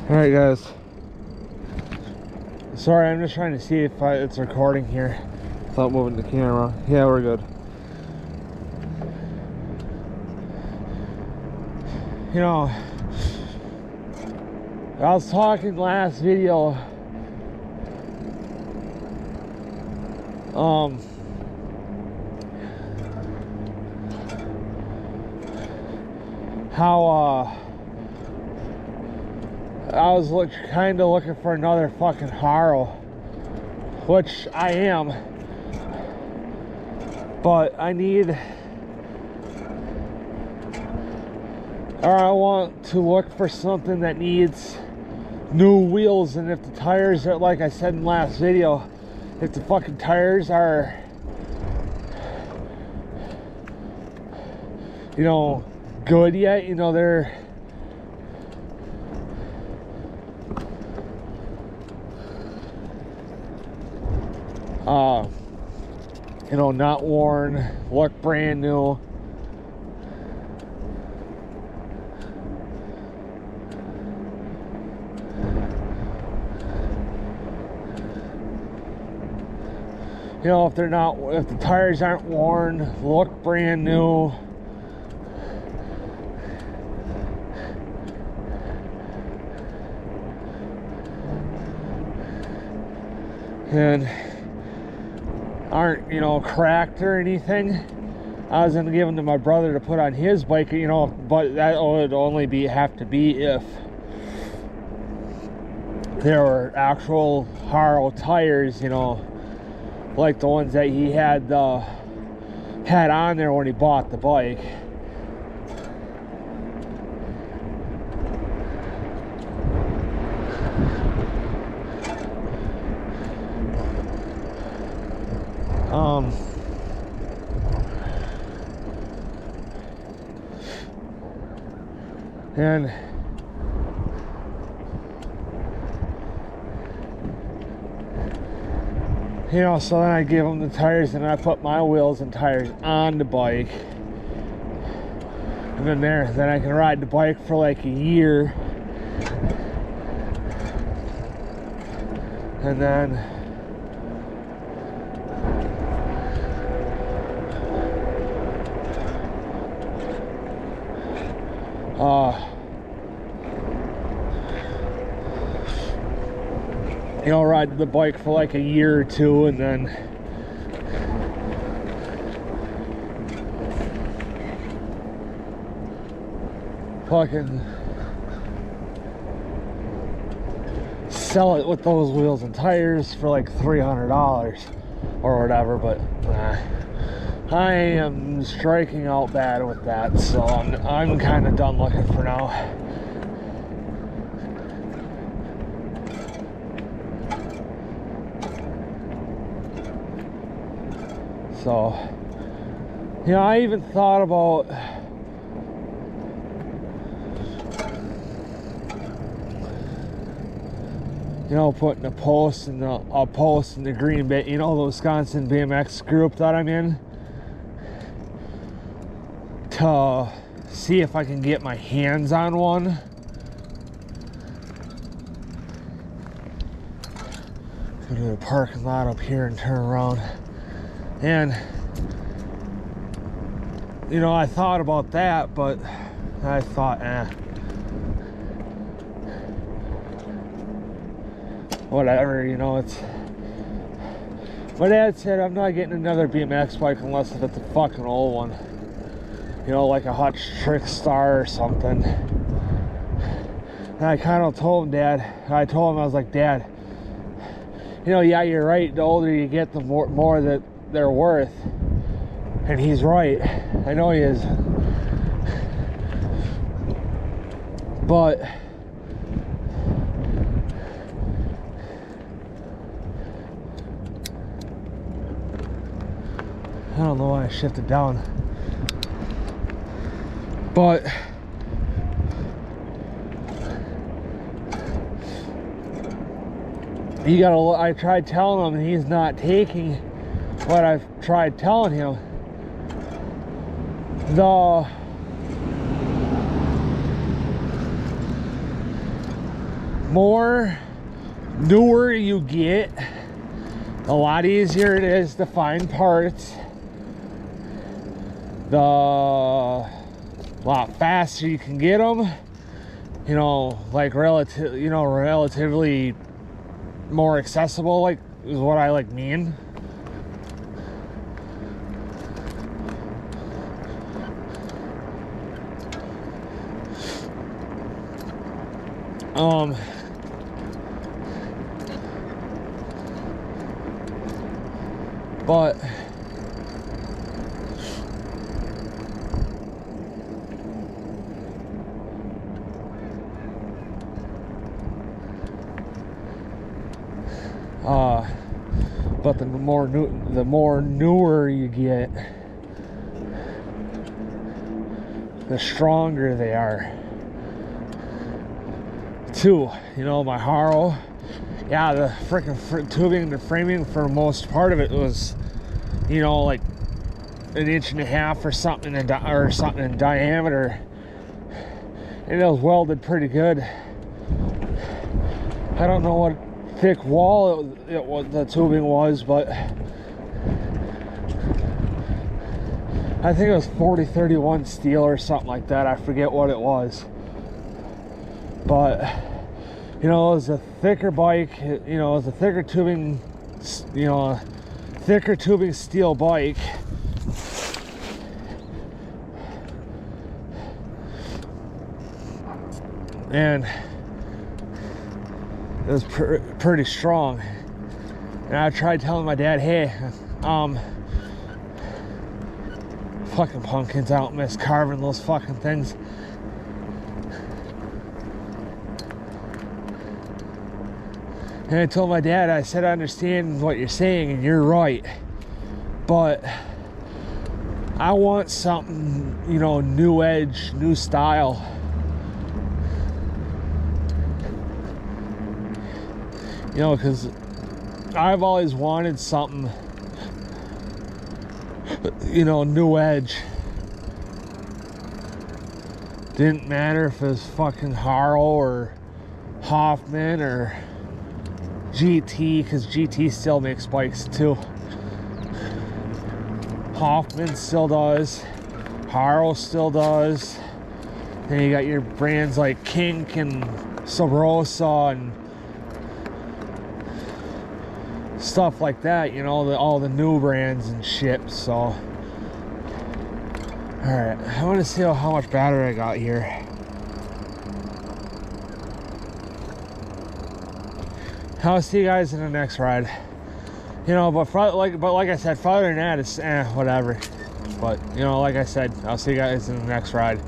Alright guys, sorry, I'm just trying to see if it's recording here without moving the camera. Yeah, we're good. You know, I was talking last video how I was kind of looking for another fucking Haro, which I am, but I want to look for something that needs new wheels. And if the tires are, like I said in the last video, if the fucking tires are, you know, good yet, you know, they're you know, not worn, look brand new. You know, if the tires aren't worn, look brand new. And aren't, you know, cracked or anything. I was gonna give them to my brother to put on his bike, you know, but that would only have to be if there were actual Haro tires, you know, like the ones that he had on there when he bought the bike. And you know, so then I give him the tires and I put my wheels and tires on the bike, and then I can ride the bike for like a year, and then you know, ride the bike for like a year or two, and then fucking sell it with those wheels and tires for like $300 or whatever. But I am striking out bad with that, so I'm kind of done looking for now. So, you know, I even thought about, you know, putting a post in the Green Bay, you know, the Wisconsin BMX group that I'm in, to see if I can get my hands on one. Go to the parking lot up here and turn around. And, you know, I thought about that, but I thought, whatever, you know, it's... My dad said I'm not getting another BMX bike unless it's a fucking old one. You know, like a Hutch Trickstar or something. And I kind of told him, I was like, Dad, you know, yeah, you're right. The older you get, the more that they're worth. And he's right. I know he is. But I don't know why I shifted down. But you gotta, I tried telling him and he's not taking what I've tried telling him. The more newer you get, a lot easier it is to find parts. The lot faster you can get them. You know, like relatively more accessible, like is what I like mean. But the more newer you get, the stronger they are too. You know, my Haro, yeah, the freaking tubing, the framing for the most part of it was, you know, like 1.5 inches or something in diameter, and it was welded pretty good. I don't know what thick wall the tubing was, but I think it was 40-31 steel or something like that. I forget what it was, but you know, it was a thicker bike. You know, it was a thicker tubing, you know, thicker tubing steel bike. And it was pretty strong. And I tried telling my dad, hey, fucking pumpkins, I don't miss carving those fucking things. And I told my dad, I said, I understand what you're saying and you're right, but I want something, you know, new edge, new style. You know, because I've always wanted something, you know, new edge. Didn't matter if it was fucking Haro or Hoffman or GT, because GT still makes bikes too. Hoffman still does. Haro still does. Then you got your brands like Kink and Sabrosa and stuff like that, you know, all the new brands and shit. So alright, I want to see how much battery I got here. I'll see you guys in the next ride. You know, but like I said, farther than that, it's whatever. But you know, like I said, I'll see you guys in the next ride.